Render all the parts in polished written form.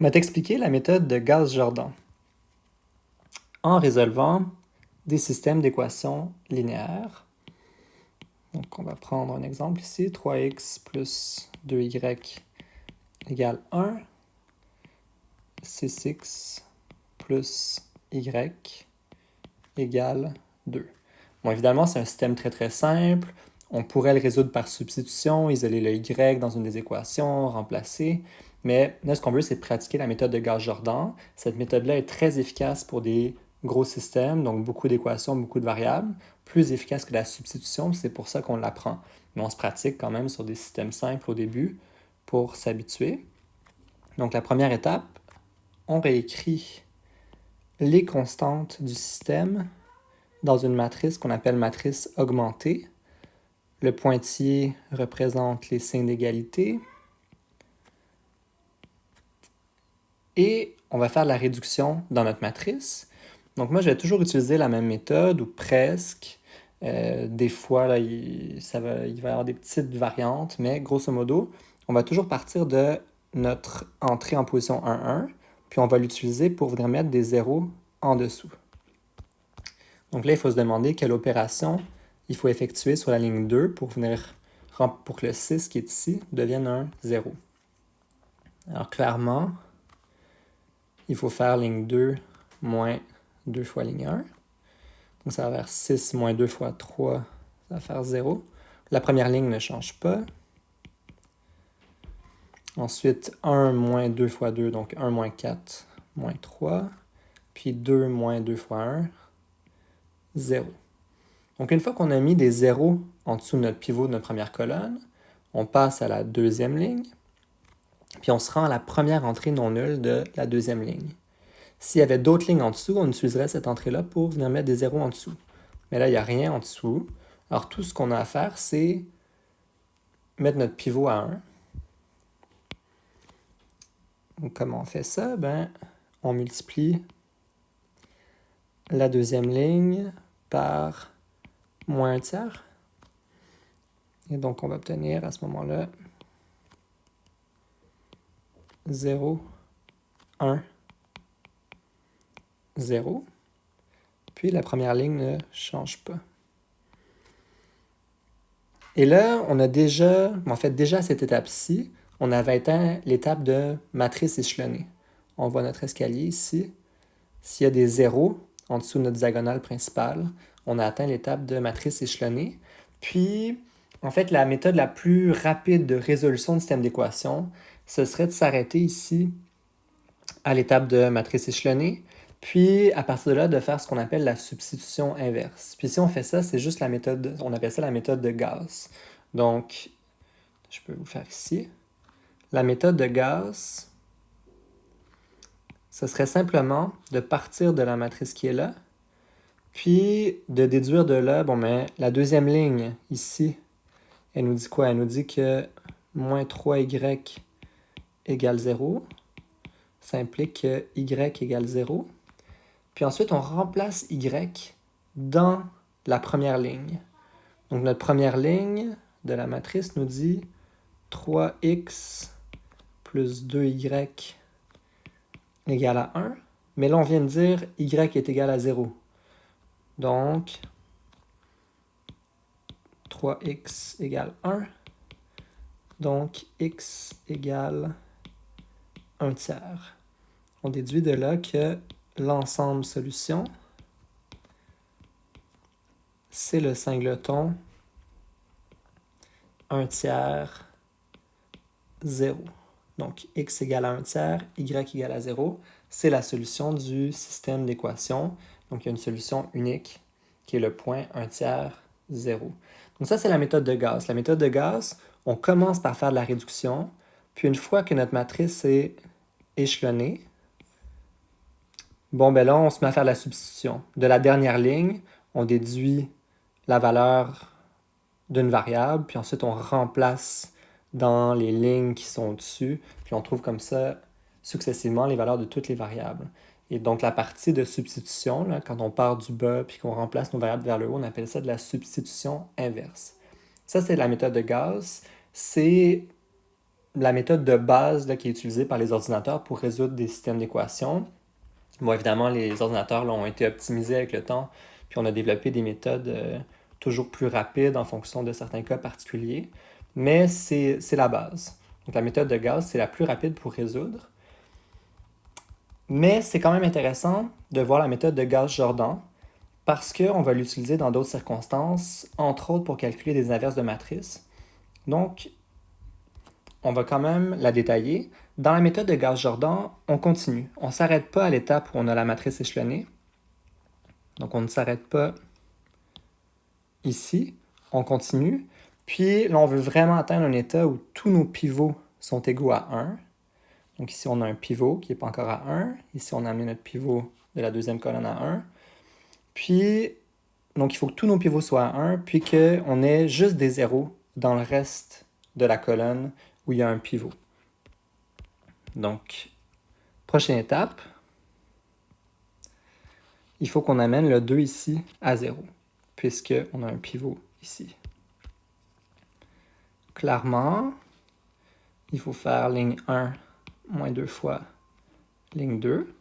On va t'expliquer la méthode de Gauss-Jordan en résolvant des systèmes d'équations linéaires. Donc, on va prendre un exemple ici, 3x plus 2y égale 1, 6x plus y égale 2. Bon, évidemment, c'est un système très très simple. On pourrait le résoudre par substitution, isoler le y dans une des équations, remplacer. Mais là, ce qu'on veut, c'est pratiquer la méthode de Gauss-Jordan. Cette méthode-là est très efficace pour des gros systèmes, donc beaucoup d'équations, beaucoup de variables, plus efficace que la substitution, c'est pour ça qu'on l'apprend. Mais on se pratique quand même sur des systèmes simples au début pour s'habituer. Donc la première étape, on réécrit les constantes du système dans une matrice qu'on appelle matrice augmentée. Le pointillé représente les signes d'égalité. Et on va faire de la réduction dans notre matrice. Donc moi, je vais toujours utiliser la même méthode, ou presque. Des fois, là, il va y avoir des petites variantes, mais grosso modo, on va toujours partir de notre entrée en position 1, 1, puis on va l'utiliser pour venir mettre des zéros en dessous. Donc là, il faut se demander quelle opération il faut effectuer sur la ligne 2 pour que le 6 qui est ici devienne un 0. Alors clairement, il faut faire ligne 2 moins 2 fois ligne 1. Donc ça va faire 6 moins 2 fois 3, ça va faire 0. La première ligne ne change pas. Ensuite, 1 moins 2 fois 2, donc 1 moins 4 moins 3. Puis 2 moins 2 fois 1, 0. Donc une fois qu'on a mis des zéros en dessous de notre pivot de notre première colonne, on passe à la deuxième ligne, puis on se rend à la première entrée non nulle de la deuxième ligne. S'il y avait d'autres lignes en dessous, on utiliserait cette entrée-là pour venir mettre des zéros en dessous. Mais là, il n'y a rien en dessous. Alors tout ce qu'on a à faire, c'est mettre notre pivot à 1. Donc comment on fait ça? On multiplie la deuxième ligne par moins 1 tiers. Et donc on va obtenir à ce moment-là 0, 1, 0. Puis la première ligne ne change pas. Et là, on a déjà à cette étape-ci, on avait atteint l'étape de matrice échelonnée. On voit notre escalier ici. S'il y a des zéros en dessous de notre diagonale principale, on a atteint l'étape de matrice échelonnée. Puis, en fait, la méthode la plus rapide de résolution de système d'équations, ce serait de s'arrêter ici à l'étape de matrice échelonnée, puis à partir de là, de faire ce qu'on appelle la substitution inverse. Puis si on fait ça, c'est juste la méthode, on appelle ça la méthode de Gauss. Donc, je peux vous faire ici. La méthode de Gauss, ce serait simplement de partir de la matrice qui est là, puis de déduire de là, la deuxième ligne ici, elle nous dit quoi? Elle nous dit que moins 3y égale 0. Ça implique que y égale 0. Puis ensuite, on remplace y dans la première ligne. Donc notre première ligne de la matrice nous dit 3x plus 2y égale à 1. Mais là, on vient de dire y est égal à 0. Donc, 3x égale 1. Donc, x égale 1 tiers. On déduit de là que l'ensemble solution, c'est le singleton 1 tiers 0. Donc, x égale à 1 tiers, y égale à 0. C'est la solution du système d'équations. Donc, il y a une solution unique qui est le point 1 tiers 0. Donc, ça, c'est la méthode de Gauss. La méthode de Gauss, on commence par faire de la réduction. Puis, une fois que notre matrice est échelonnée, là, on se met à faire la substitution. De la dernière ligne, on déduit la valeur d'une variable, puis ensuite on remplace dans les lignes qui sont au-dessus, puis on trouve comme ça successivement les valeurs de toutes les variables. Et donc la partie de substitution, là, quand on part du bas puis qu'on remplace nos variables vers le haut, on appelle ça de la substitution inverse. Ça, c'est la méthode de Gauss. C'est la méthode de base là, qui est utilisée par les ordinateurs pour résoudre des systèmes d'équations. Bon, évidemment, les ordinateurs là, ont été optimisés avec le temps, puis on a développé des méthodes toujours plus rapides en fonction de certains cas particuliers, mais c'est la base. Donc la méthode de Gauss, c'est la plus rapide pour résoudre. Mais c'est quand même intéressant de voir la méthode de Gauss-Jordan parce qu'on va l'utiliser dans d'autres circonstances, entre autres pour calculer des inverses de matrices. Donc, on va quand même la détailler. Dans la méthode de Gauss-Jordan, on continue. On ne s'arrête pas à l'étape où on a la matrice échelonnée. Donc, on ne s'arrête pas ici. On continue. Puis, là, on veut vraiment atteindre un état où tous nos pivots sont égaux à 1. Donc, ici, on a un pivot qui n'est pas encore à 1. Ici, on a amené notre pivot de la deuxième colonne à 1. Puis, donc, il faut que tous nos pivots soient à 1, puis qu'on ait juste des zéros dans le reste de la colonne où il y a un pivot. Donc, prochaine étape, il faut qu'on amène le 2 ici à 0, puisqu'on a un pivot ici. Clairement, il faut faire ligne 1 moins 2 fois ligne 2.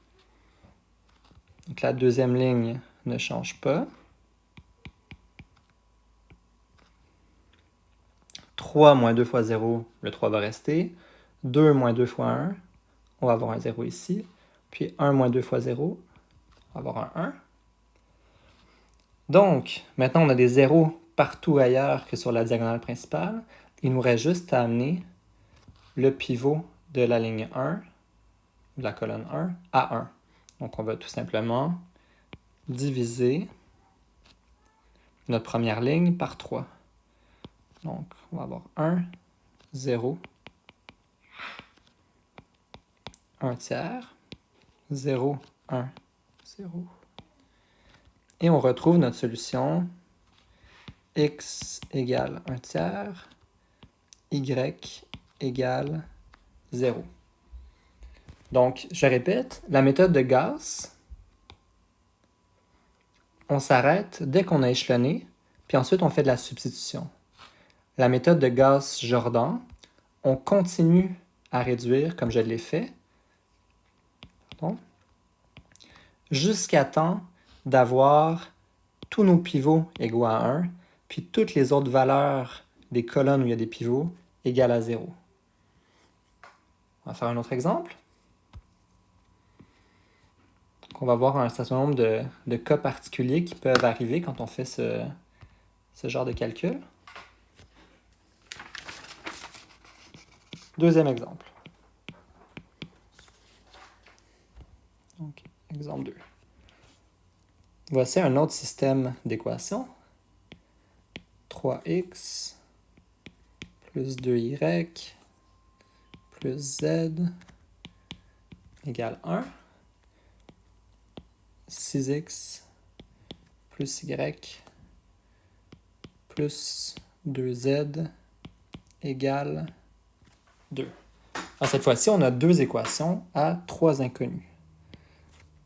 Donc la deuxième ligne ne change pas. 3 moins 2 fois 0, le 3 va rester. 2 moins 2 fois 1, on va avoir un 0 ici. Puis 1 moins 2 fois 0, on va avoir un 1. Donc, maintenant on a des zéros partout ailleurs que sur la diagonale principale. Il nous reste juste à amener le pivot de la ligne 1, de la colonne 1, à 1. Donc on va tout simplement diviser notre première ligne par 3. Donc on va avoir 1, 0, 1 tiers, 0, 1, 0. Et on retrouve notre solution x égale 1 tiers, y égale 0. Donc, je répète, la méthode de Gauss, on s'arrête dès qu'on a échelonné, puis ensuite on fait de la substitution. La méthode de Gauss-Jordan, on continue à réduire comme je l'ai fait, jusqu'à temps d'avoir tous nos pivots égaux à 1, puis toutes les autres valeurs des colonnes où il y a des pivots égales à 0. On va faire un autre exemple. On va voir un certain nombre de cas particuliers qui peuvent arriver quand on fait ce genre de calcul. Deuxième exemple. Donc, exemple 2. Voici un autre système d'équations. 3x plus 2y plus z égale 1. 6x plus y plus 2z égale 2. Alors cette fois-ci, on a deux équations à trois inconnus.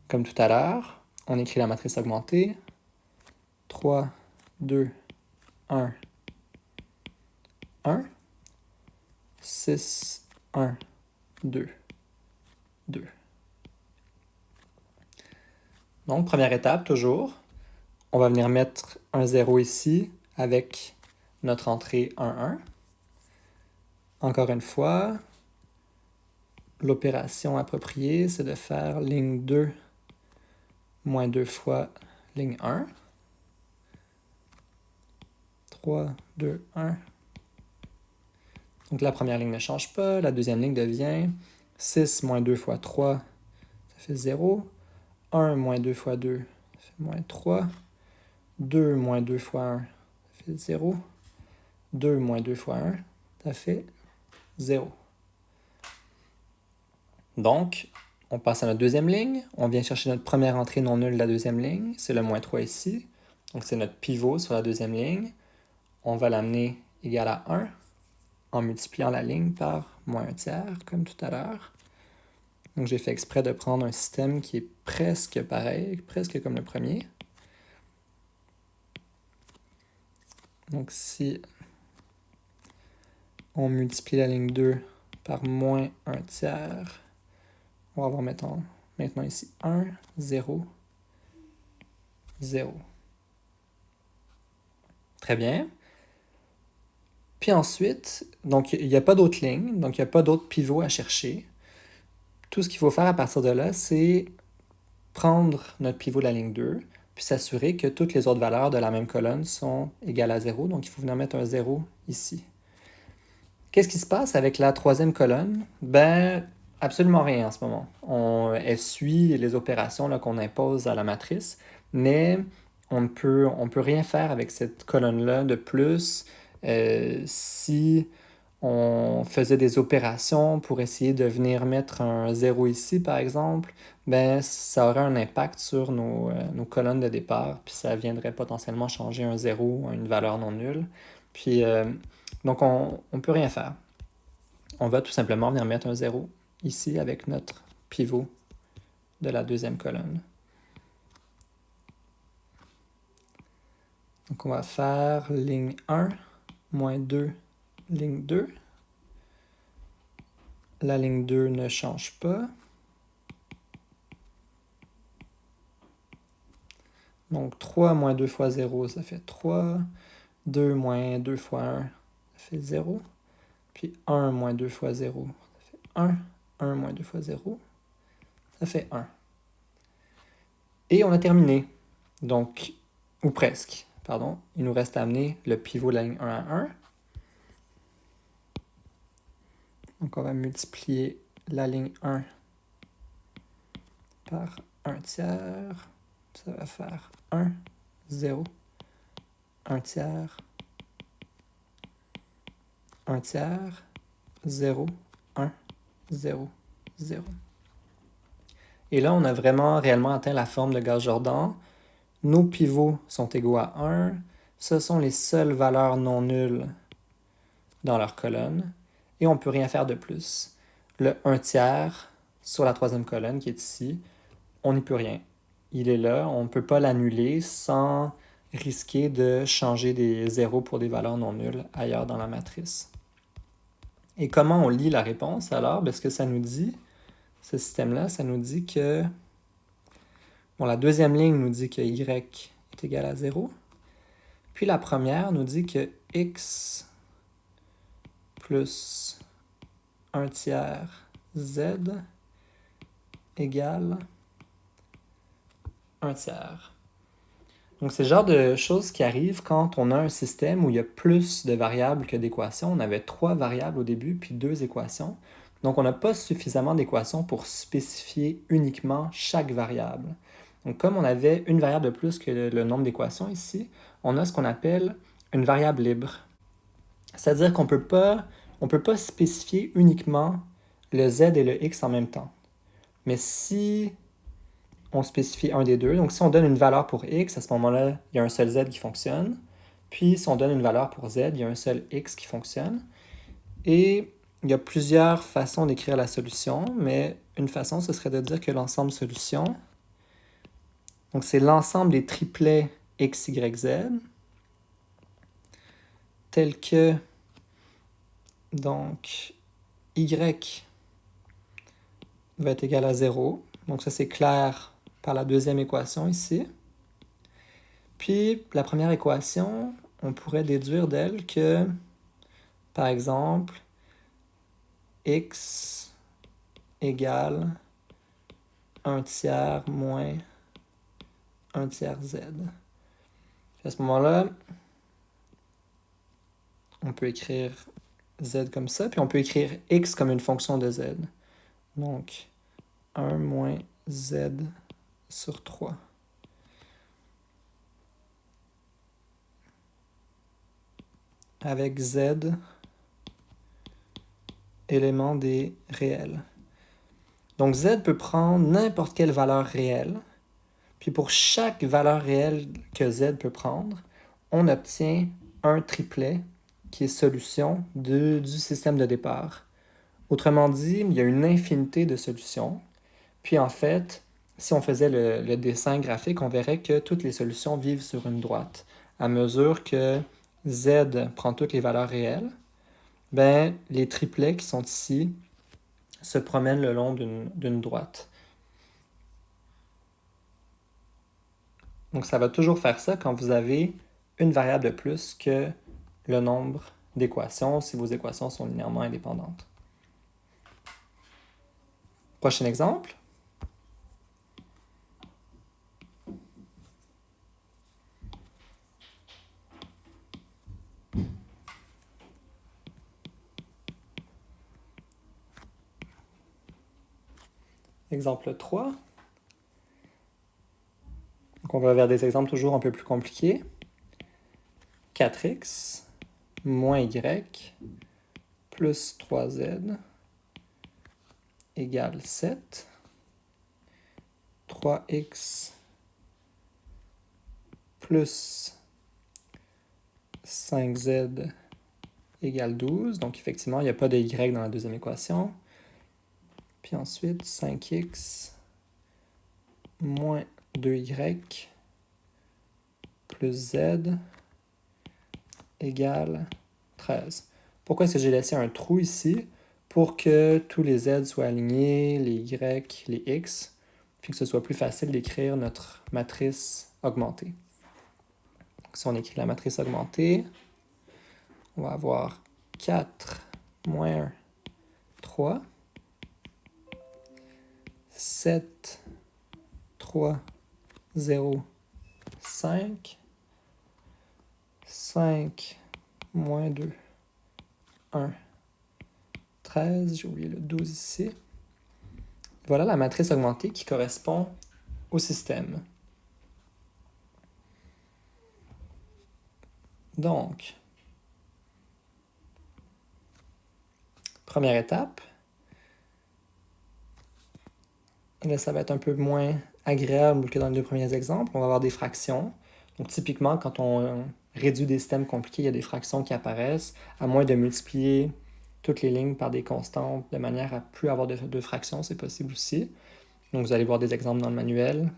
Comme tout à l'heure, on écrit la matrice augmentée. 3, 2, 1, 1. 6, 1, 2, 2. Donc, première étape, toujours, on va venir mettre un 0 ici avec notre entrée 1, 1. Encore une fois, l'opération appropriée, c'est de faire ligne 2 moins 2 fois ligne 1. 3, 2, 1. Donc la première ligne ne change pas, la deuxième ligne devient 6 moins 2 fois 3, ça fait 0. 1 moins 2 fois 2, ça fait moins 3. 2 moins 2 fois 1, ça fait 0. 2 moins 2 fois 1, ça fait 0. Donc, on passe à notre deuxième ligne. On vient chercher notre première entrée non nulle de la deuxième ligne. C'est le moins 3 ici. Donc, c'est notre pivot sur la deuxième ligne. On va l'amener égal à 1 en multipliant la ligne par moins 1 tiers, comme tout à l'heure. Donc, j'ai fait exprès de prendre un système qui est presque pareil, presque comme le premier. Donc, si on multiplie la ligne 2 par moins 1 tiers. On va avoir maintenant ici 1, 0, 0. Très bien. Puis ensuite, donc il n'y a pas d'autres lignes, donc il n'y a pas d'autres pivots à chercher. Tout ce qu'il faut faire à partir de là, c'est prendre notre pivot de la ligne 2, puis s'assurer que toutes les autres valeurs de la même colonne sont égales à 0. Donc il faut venir mettre un 0 ici. Qu'est-ce qui se passe avec la troisième colonne? Ben, absolument rien en ce moment. Elle suit les opérations là, qu'on impose à la matrice, mais on ne peut rien faire avec cette colonne-là de plus. Si on faisait des opérations pour essayer de venir mettre un 0 ici, par exemple, ben, ça aurait un impact sur nos colonnes de départ, puis ça viendrait potentiellement changer un 0 à une valeur non nulle. Puis, donc, on ne peut rien faire. On va tout simplement venir mettre un 0 ici avec notre pivot de la deuxième colonne. Donc, on va faire ligne 1, moins 2, ligne 2. La ligne 2 ne change pas. Donc, 3 moins 2 fois 0, ça fait 3. 2 moins 2 fois 1, ça fait 0. Puis 1 moins 2 fois 0, ça fait 1. 1 moins 2 fois 0, ça fait 1. Et on a terminé. Donc, ou presque, pardon. Il nous reste à amener le pivot de la ligne 1 à 1. Donc, on va multiplier la ligne 1 par 1 tiers. Ça va faire 1, 0, 1 tiers, 1 tiers, 0, 1, 0, 0. Et là, on a vraiment réellement atteint la forme de Gauss-Jordan. Nos pivots sont égaux à 1. Ce sont les seules valeurs non nulles dans leur colonne. Et on ne peut rien faire de plus. Le 1 tiers sur la troisième colonne qui est ici, on n'y peut rien. Il est là, on ne peut pas l'annuler sans risquer de changer des zéros pour des valeurs non nulles ailleurs dans la matrice. Et comment on lit la réponse alors? Bien, ce que ça nous dit, ce système-là, ça nous dit que... Bon, la deuxième ligne nous dit que y est égal à 0. Puis la première nous dit que x plus 1 tiers z égale 1 tiers. Donc, c'est le genre de choses qui arrivent quand on a un système où il y a plus de variables que d'équations. On avait 3 variables au début, puis 2 équations. Donc, on n'a pas suffisamment d'équations pour spécifier uniquement chaque variable. Donc, comme on avait une variable de plus que le nombre d'équations ici, on a ce qu'on appelle une variable libre. C'est-à-dire qu'on peut pas spécifier uniquement le z et le x en même temps. Mais si on spécifie un des deux, donc si on donne une valeur pour x, à ce moment-là, il y a un seul z qui fonctionne. Puis si on donne une valeur pour z, il y a un seul x qui fonctionne. Et il y a plusieurs façons d'écrire la solution, mais une façon, ce serait de dire que l'ensemble solution, donc c'est l'ensemble des triplets x, y, z, tel que, donc, y va être égal à 0. Donc ça, c'est clair par la deuxième équation ici. Puis, la première équation, on pourrait déduire d'elle que, par exemple, x égale 1 tiers moins 1 tiers z. Puis à ce moment-là, on peut écrire z comme ça, puis on peut écrire x comme une fonction de z. Donc, 1 moins z sur 3. Avec z, élément des réels. Donc, z peut prendre n'importe quelle valeur réelle. Puis pour chaque valeur réelle que z peut prendre, on obtient un triplet qui est solution du système de départ. Autrement dit, il y a une infinité de solutions. Puis en fait, si on faisait le dessin graphique, on verrait que toutes les solutions vivent sur une droite. À mesure que z prend toutes les valeurs réelles, ben, les triplets qui sont ici se promènent le long d'une droite. Donc, ça va toujours faire ça quand vous avez une variable de plus que le nombre d'équations si vos équations sont linéairement indépendantes. Prochain exemple. Exemple 3. Donc, on va vers des exemples toujours un peu plus compliqués. 4x moins y plus 3z égale 7. 3x plus 5z égale 12. Donc, effectivement, il n'y a pas de y dans la deuxième équation. Puis ensuite, 5x moins 2y plus z égale 13. Pourquoi est-ce que j'ai laissé un trou ici? Pour que tous les z soient alignés, les y, les x, puis que ce soit plus facile d'écrire notre matrice augmentée. Si on écrit la matrice augmentée, on va avoir 4 moins 1, 3, 7, 3, 0, 5, 5, moins 2, 1, 13, j'ai oublié le 12 ici. Voilà la matrice augmentée qui correspond au système. Donc, première étape, là ça va être un peu moins agréable que dans les deux premiers exemples. On va avoir des fractions. Donc typiquement, quand on réduit des systèmes compliqués, il y a des fractions qui apparaissent, à moins de multiplier toutes les lignes par des constantes de manière à plus avoir de fractions, c'est possible aussi. Donc vous allez voir des exemples dans le manuel.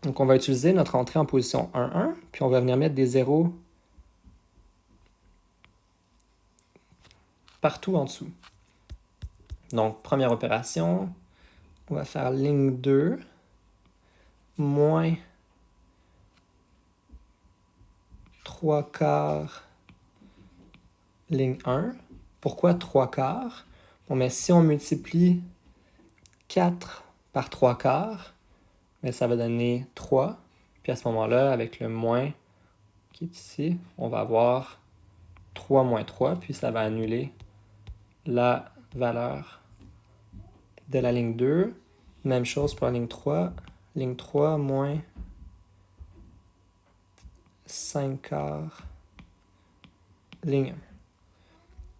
Donc on va utiliser notre entrée en position 1, 1, puis on va venir mettre des zéros partout en dessous. Donc première opération, on va faire ligne 2 moins 3 quarts ligne 1. Pourquoi 3 quarts? Bon, mais si on multiplie 4 par 3 quarts, mais ça va donner 3. Puis à ce moment-là, avec le moins qui est ici, on va avoir 3 moins 3, puis ça va annuler la valeur de la ligne 2. Même chose pour la ligne 3. Ligne 3 moins 5 quarts ligne 1.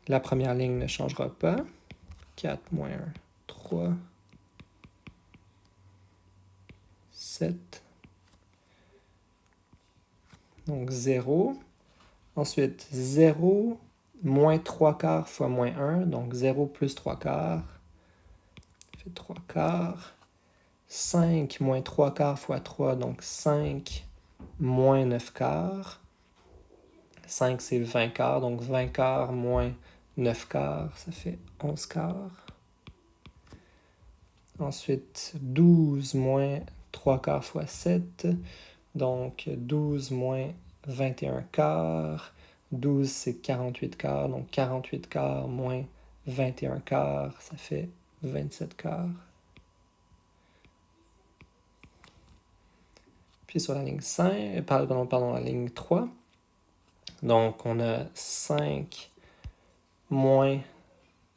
La première ligne ne changera pas. 4 moins 1, 3. 7. Donc 0. Ensuite, 0 moins 3 quarts fois moins 1. Donc 0 plus 3 quarts. Ça fait 3 quarts. 5 moins 3 quarts fois 3. Donc 5 moins 9 quarts. 5 c'est 20 quarts. Donc 20 quarts moins 9 quarts. Ça fait 11 quarts. Ensuite, 12 moins 3 quarts fois 7. Donc 12 moins 21 quarts. 12 c'est 48 quarts. Donc 48 quarts moins 21 quarts, ça fait 27 quarts. Puis sur la ligne 5, pardon, la ligne 3. Donc on a 5 moins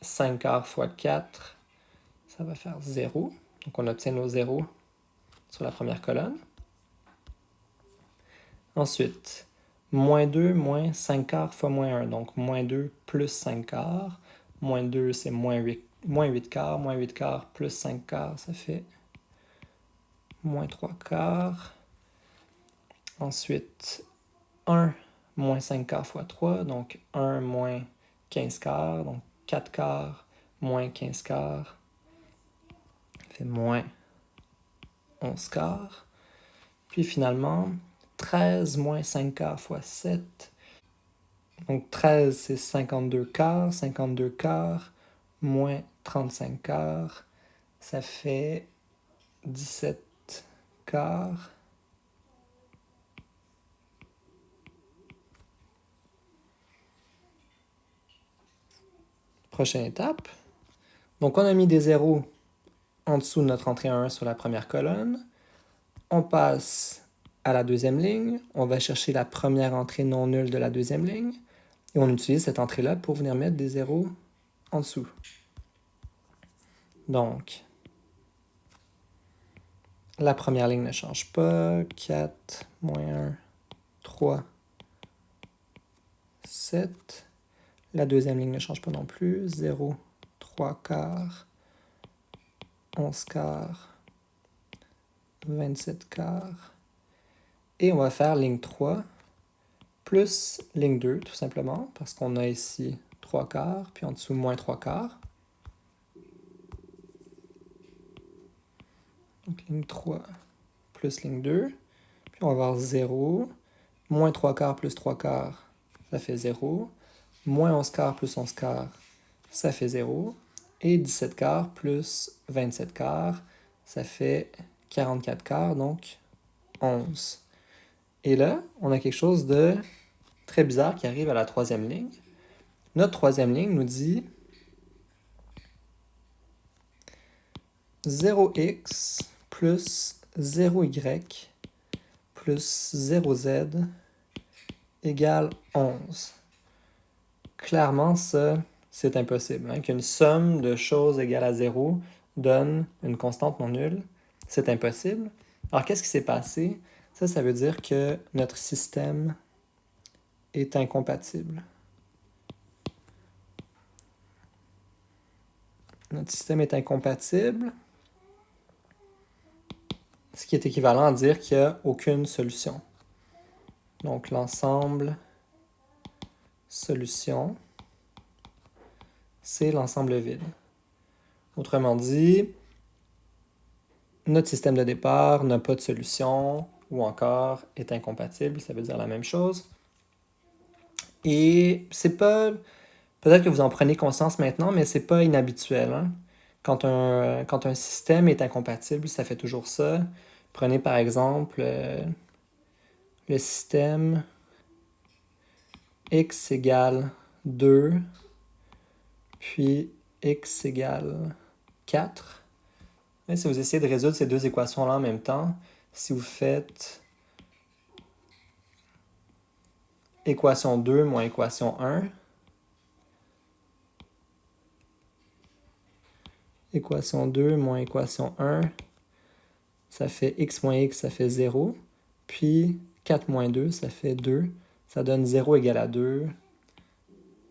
5 quarts fois 4. Ça va faire 0. Donc on obtient nos zéros sur la première colonne. Ensuite, moins 2 moins 5 quarts fois moins 1. Donc moins 2 plus 5 quarts. Moins 2 c'est moins 8 quarts. Moins 8 quarts plus 5 quarts, ça fait moins 3 quarts. Ensuite, 1 moins 5 quarts fois 3. Donc 1 moins 15 quarts. Donc 4 quarts moins 15 quarts. Ça fait moins 11 quarts. Puis finalement, 13 moins 5 quarts fois 7. Donc 13, c'est 52 quarts. 52 quarts moins 35 quarts, ça fait 17 quarts. Prochaine étape. Donc on a mis des zéros en dessous de notre entrée 1 sur la première colonne. On passe à la deuxième ligne. On va chercher la première entrée non nulle de la deuxième ligne. Et on utilise cette entrée-là pour venir mettre des zéros en dessous. Donc, la première ligne ne change pas. 4, moins 1, 3, 7. La deuxième ligne ne change pas non plus. 0, 3 quarts, 11 quarts, 27 quarts. Et on va faire ligne 3 plus ligne 2, tout simplement, parce qu'on a ici 3 quarts, puis en dessous, moins 3 quarts. Donc, ligne 3 plus ligne 2. Puis on va avoir 0, moins 3 quarts plus 3 quarts, ça fait 0. Moins 11 quarts plus 11 quarts, ça fait 0. Et 17 quarts plus 27 quarts, ça fait 44 quarts, donc 11. Et là, on a quelque chose de très bizarre qui arrive à la troisième ligne. Notre troisième ligne nous dit 0x plus 0y plus 0z égale 11. Clairement, ça, c'est impossible. Hein? Qu'une somme de choses égale à 0 donne une constante non nulle, c'est impossible. Alors, qu'est-ce qui s'est passé? Ça veut dire que notre système est incompatible. Notre système est incompatible, ce qui est équivalent à dire qu'il n'y a aucune solution. Donc, l'ensemble solution, c'est l'ensemble vide. Autrement dit, notre système de départ n'a pas de solution ou encore est incompatible, ça veut dire la même chose. Et c'est pas... Peut-être que vous en prenez conscience maintenant, mais c'est pas inhabituel. Hein? Quand un système est incompatible, ça fait toujours ça. Prenez par exemple le système x égale 2, puis x égale 4. Et si vous essayez de résoudre ces deux équations-là en même temps, si vous faites équation 2 moins équation 1, équation 2 moins équation 1, ça fait x moins x, ça fait 0. Puis 4 moins 2, ça fait 2. Ça donne 0 égale à 2,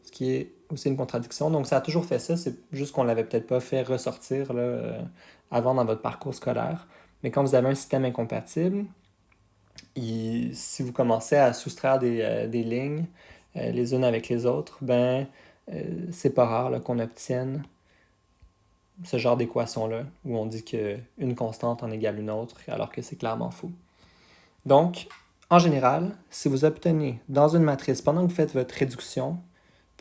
ce qui est aussi une contradiction. Donc ça a toujours fait ça, c'est juste qu'on ne l'avait peut-être pas fait ressortir là, avant dans votre parcours scolaire. Mais quand vous avez un système incompatible, si vous commencez à soustraire des lignes les unes avec les autres, c'est pas rare là, qu'on obtienne ce genre d'équation-là, où on dit qu'une constante en égale une autre, alors que c'est clairement faux. Donc, en général, si vous obtenez dans une matrice, pendant que vous faites votre réduction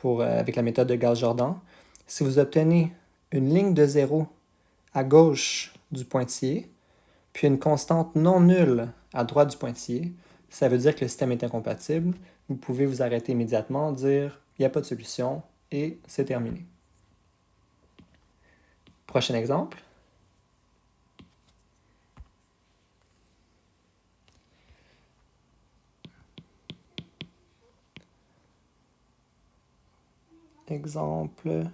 avec la méthode de Gauss-Jordan, si vous obtenez une ligne de 0 à gauche du pointillé, puis une constante non nulle à droite du pointillé, ça veut dire que le système est incompatible. Vous pouvez vous arrêter immédiatement, dire « il n'y a pas de solution » et c'est terminé. Prochain exemple. Exemple,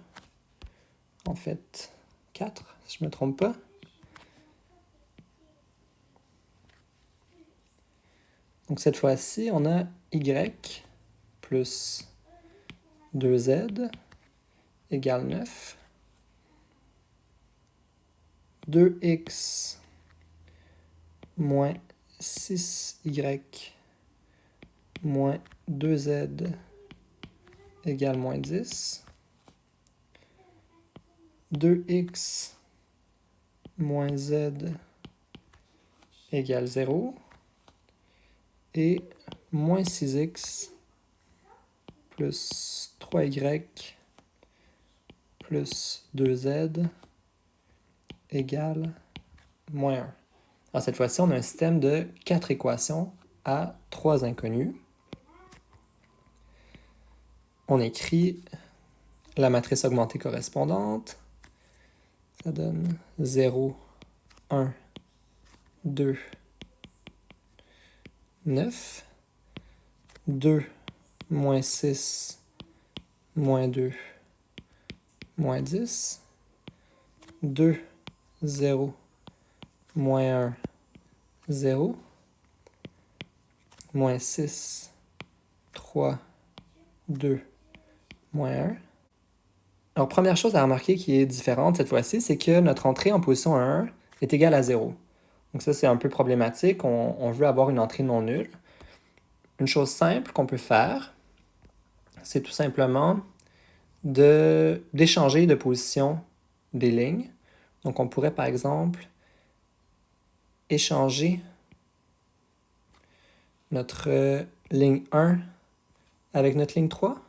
en fait, 4, si je ne me trompe pas. Donc cette fois-ci, on a y plus 2z égale 9. 2x moins 6y moins 2z égale moins 10. 2x moins z égale 0. Et moins 6x plus 3y plus 2z égale moins 1. Alors cette fois-ci, on a un système de 4 équations à 3 inconnus. On écrit la matrice augmentée correspondante. Ça donne 0, 1, 2, 9, 2, moins 6, moins 2, moins 10, 2, 0, moins 1, 0, moins 6, 3, 2, moins 1. Alors, première chose à remarquer qui est différente cette fois-ci, c'est que notre entrée en position 1 est égale à 0. Donc ça, c'est un peu problématique. On veut avoir une entrée non nulle. Une chose simple qu'on peut faire, c'est tout simplement d'échanger de position des lignes. Donc, on pourrait, par exemple, échanger notre ligne 1 avec notre ligne 3.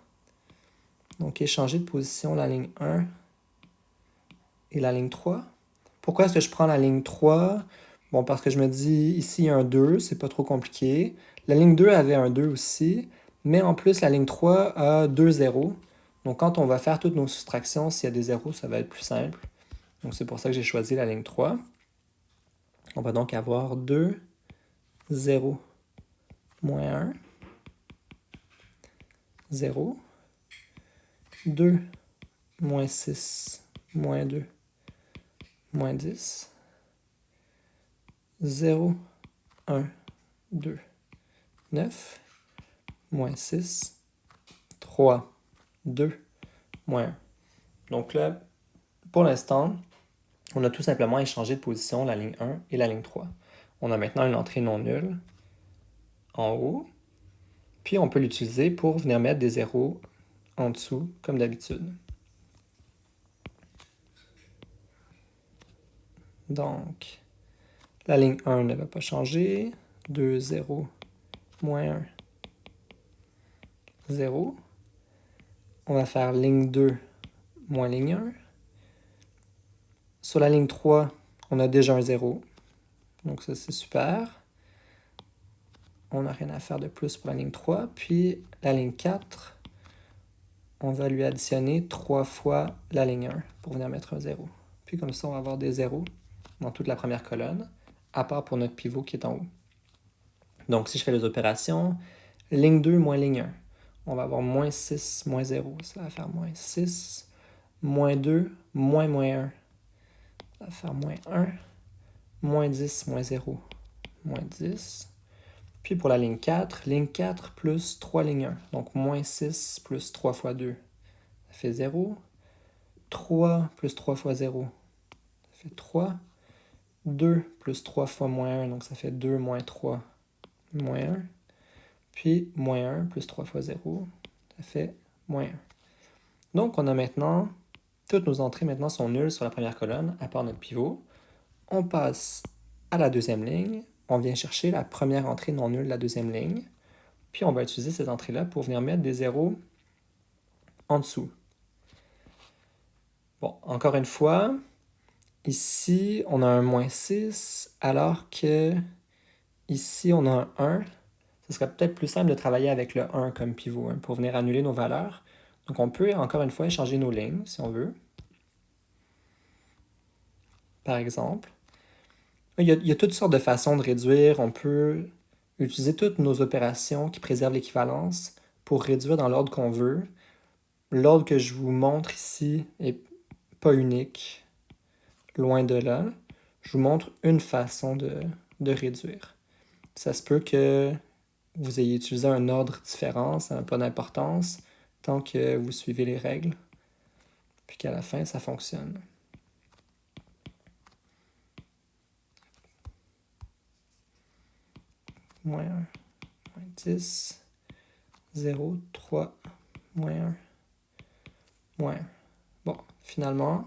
Donc, échanger de position la ligne 1 et la ligne 3. Pourquoi est-ce que je prends la ligne 3? Bon, parce que je me dis, ici, il y a un 2, c'est pas trop compliqué. La ligne 2 avait un 2 aussi, mais en plus, la ligne 3 a 2 zéros. Donc, quand on va faire toutes nos soustractions, s'il y a des zéros, ça va être plus simple. Donc, c'est pour ça que j'ai choisi la ligne 3. On va donc avoir 2, 0, moins 1, 0, 2, moins 6, moins 2, moins 10, 0, 1, 2, 9, moins 6, 3, 2, moins 1. Donc là, pour l'instant, on a tout simplement échangé de position la ligne 1 et la ligne 3. On a maintenant une entrée non nulle en haut, puis on peut l'utiliser pour venir mettre des zéros en dessous, comme d'habitude. Donc, la ligne 1 ne va pas changer. 2, 0, moins 1, 0. On va faire ligne 2 moins ligne 1. Sur la ligne 3, on a déjà un 0. Donc ça, c'est super. On n'a rien à faire de plus pour la ligne 3. Puis la ligne 4, on va lui additionner 3 fois la ligne 1 pour venir mettre un 0. Puis comme ça, on va avoir des 0 dans toute la première colonne, à part pour notre pivot qui est en haut. Donc si je fais les opérations, ligne 2 moins ligne 1, on va avoir moins 6, moins 0. Ça va faire moins 6, moins 2, moins 1. Ça va faire moins 1, moins 10, moins 0, moins 10. Puis pour la ligne 4 plus 3 ligne 1. Donc moins 6 plus 3 fois 2, ça fait 0. 3 plus 3 fois 0, ça fait 3. 2 plus 3 fois moins 1, donc ça fait 2 moins 3, moins 1. Puis moins 1 plus 3 fois 0, ça fait moins 1. Donc on a maintenant, toutes nos entrées maintenant sont nulles sur la première colonne, à part notre pivot. On passe à la deuxième ligne. On vient chercher la première entrée non nulle de la deuxième ligne. Puis on va utiliser cette entrée-là pour venir mettre des zéros en dessous. Bon, encore une fois, ici, on a un moins 6, alors que ici, on a un 1. Ce serait peut-être plus simple de travailler avec le 1 comme pivot pour venir annuler nos valeurs. Donc on peut, encore une fois, échanger nos lignes, si on veut. Par exemple. Il y a toutes sortes de façons de réduire. On peut utiliser toutes nos opérations qui préservent l'équivalence pour réduire dans l'ordre qu'on veut. L'ordre que je vous montre ici n'est pas unique, loin de là. Je vous montre une façon de réduire. Ça se peut que vous ayez utilisé un ordre différent, ça n'a pas d'importance, tant que vous suivez les règles, puis qu'à la fin, ça fonctionne. Moins 1, moins 10, 0, 3, moins 1, moins 1. Bon, finalement,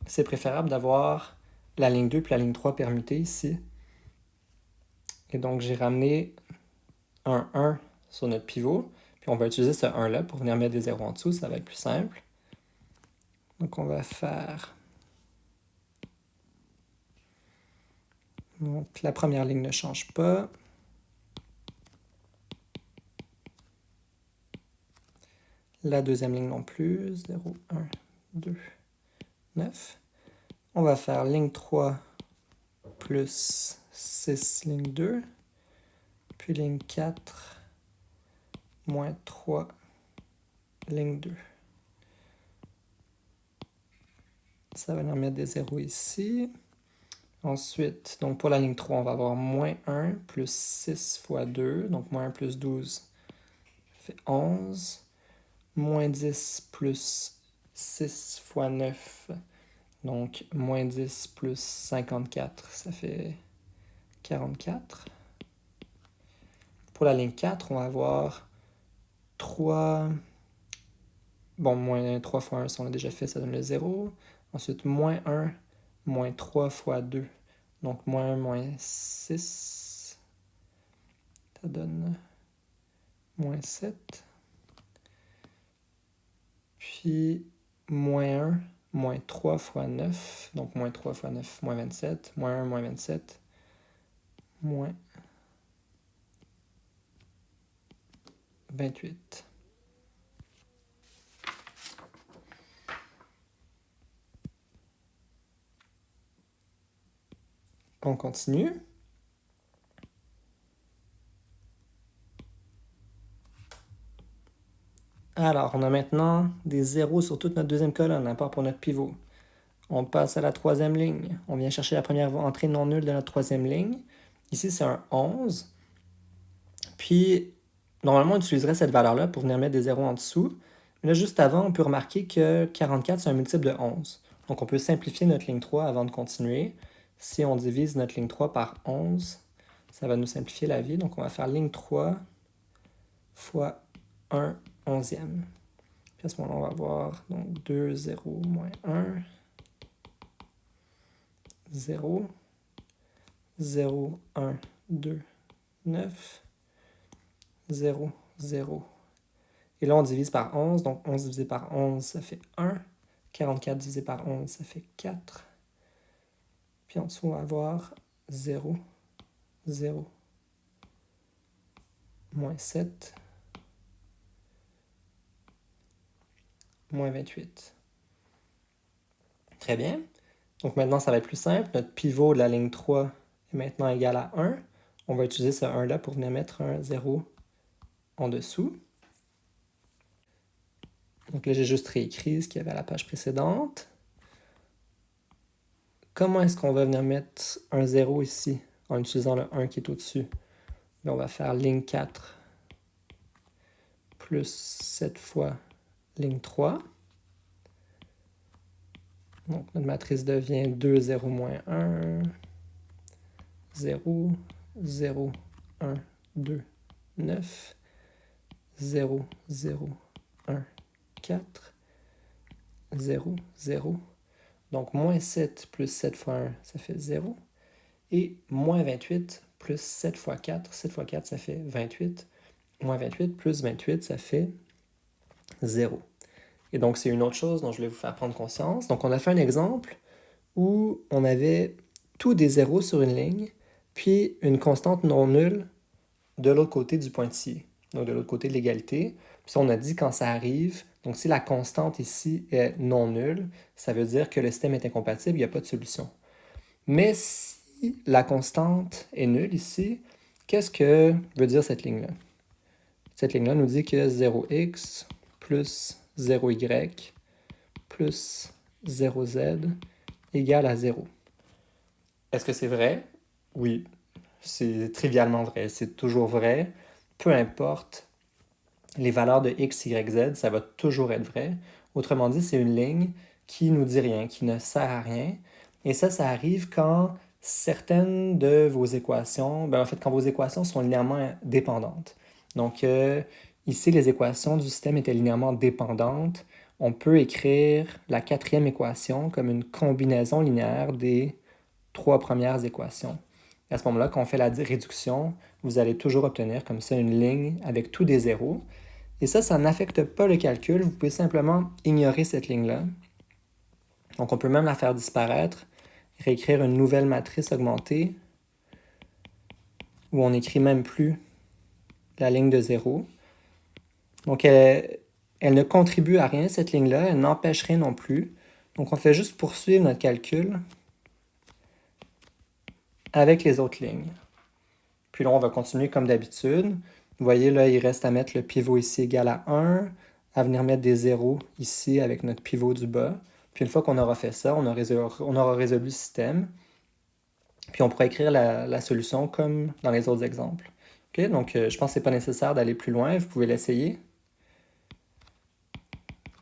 c'est préférable d'avoir la ligne 2 puis la ligne 3 permutées ici. Et donc, j'ai ramené un 1 sur notre pivot. Puis on va utiliser ce 1-là pour venir mettre des zéros en dessous, ça va être plus simple. Donc on va faire... Donc la première ligne ne change pas. La deuxième ligne non plus. 0, 1, 2, 9. On va faire ligne 3 plus 6, ligne 2. Puis ligne 4, moins 3, ligne 2. Ça va nous mettre des zéros ici. Ensuite, donc pour la ligne 3, on va avoir moins 1 plus 6 fois 2. Donc moins 1 plus 12, ça fait 11. Moins 10 plus 6 fois 9. Donc moins 10 plus 54, ça fait 44. Pour la ligne 4, on va avoir 3... Bon, moins 3 fois 1, si on l'a déjà fait, ça donne le 0. Ensuite, moins 1, moins 3 fois 2. Donc, moins 1, moins 6. Ça donne moins 7. Puis, moins 1, moins 3 fois 9. Donc, moins 3 fois 9, moins 27. Moins 1, moins 27. Moins 28. On continue. Alors, on a maintenant des zéros sur toute notre deuxième colonne, à part pour notre pivot. On passe à la troisième ligne. On vient chercher la première entrée non nulle de notre troisième ligne. Ici, c'est un 11. Puis, normalement, on utiliserait cette valeur-là pour venir mettre des zéros en dessous. Mais là, juste avant, on peut remarquer que 44, c'est un multiple de 11. Donc, on peut simplifier notre ligne 3 avant de continuer. Si on divise notre ligne 3 par 11, ça va nous simplifier la vie. Donc, on va faire ligne 3 fois 1 onzième. Puis à ce moment-là, on va avoir donc 2, 0, moins 1, 0, 0, 1, 2, 9, 0, 0. Et là, on divise par 11. Donc, 11 divisé par 11, ça fait 1. 44 divisé par 11, ça fait 4. Puis en dessous, on va avoir 0, 0, moins 7, moins 28. Très bien. Donc maintenant, ça va être plus simple. Notre pivot de la ligne 3 est maintenant égal à 1. On va utiliser ce 1-là pour venir mettre un 0 en dessous. Donc là, j'ai juste réécrit ce qu'il y avait à la page précédente. Comment est-ce qu'on va venir mettre un 0 ici en utilisant le 1 qui est au-dessus? On va faire ligne 4 plus 7 fois ligne 3. Donc notre matrice devient 2, 0, moins 1, 0, 0, 1, 2, 9, 0, 0, 1, 4, 0, 0. Donc moins 7 plus 7 fois 1, ça fait 0. Et moins 28 plus 7 fois 4, 7 fois 4, ça fait 28. Moins 28 plus 28, ça fait 0. Et donc, c'est une autre chose dont je voulais vous faire prendre conscience. Donc, on a fait un exemple où on avait tous des zéros sur une ligne, puis une constante non nulle de l'autre côté du pointillé, donc de l'autre côté de l'égalité. Puis on a dit quand ça arrive, donc si la constante ici est non nulle, ça veut dire que le système est incompatible, il n'y a pas de solution. Mais si la constante est nulle ici, qu'est-ce que veut dire cette ligne-là? Cette ligne-là nous dit que 0x plus 0y plus 0z égale à 0. Est-ce que c'est vrai? Oui, c'est trivialement vrai. C'est toujours vrai. Peu importe les valeurs de x, y, z, ça va toujours être vrai. Autrement dit, c'est une ligne qui nous dit rien, qui ne sert à rien. Et ça arrive quand certaines de vos équations, en fait, quand vos équations sont linéairement dépendantes. Donc, ici, les équations du système étaient linéairement dépendantes. On peut écrire la quatrième équation comme une combinaison linéaire des trois premières équations. Et à ce moment-là, quand on fait la réduction, vous allez toujours obtenir comme ça une ligne avec tous des zéros. Et ça n'affecte pas le calcul. Vous pouvez simplement ignorer cette ligne-là. Donc on peut même la faire disparaître, réécrire une nouvelle matrice augmentée où on n'écrit même plus la ligne de 0. Donc elle ne contribue à rien, cette ligne-là, elle n'empêche rien non plus. Donc on fait juste poursuivre notre calcul avec les autres lignes. Puis là, on va continuer comme d'habitude. Vous voyez, là, il reste à mettre le pivot ici égal à 1, à venir mettre des zéros ici avec notre pivot du bas. Puis une fois qu'on aura fait ça, on aura résolu le système. Puis on pourra écrire la solution comme dans les autres exemples. Okay? Donc, je pense que ce n'est pas nécessaire d'aller plus loin. Vous pouvez l'essayer.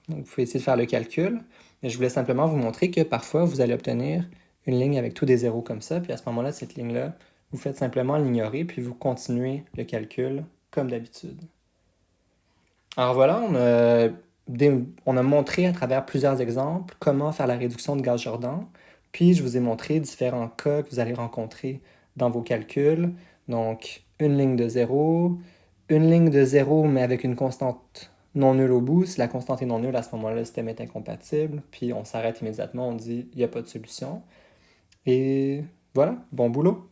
Donc, vous pouvez essayer de faire le calcul. Mais je voulais simplement vous montrer que parfois, vous allez obtenir une ligne avec tous des zéros comme ça. Puis à ce moment-là, cette ligne-là, vous faites simplement l'ignorer, puis vous continuez le calcul comme d'habitude. Alors voilà, on a montré à travers plusieurs exemples comment faire la réduction de Gauss-Jordan. Puis je vous ai montré différents cas que vous allez rencontrer dans vos calculs. Donc une ligne de 0, une ligne de 0 mais avec une constante non nulle au bout. Si la constante est non nulle, à ce moment-là, le système est incompatible. Puis on s'arrête immédiatement, on dit il n'y a pas de solution. Et voilà, bon boulot!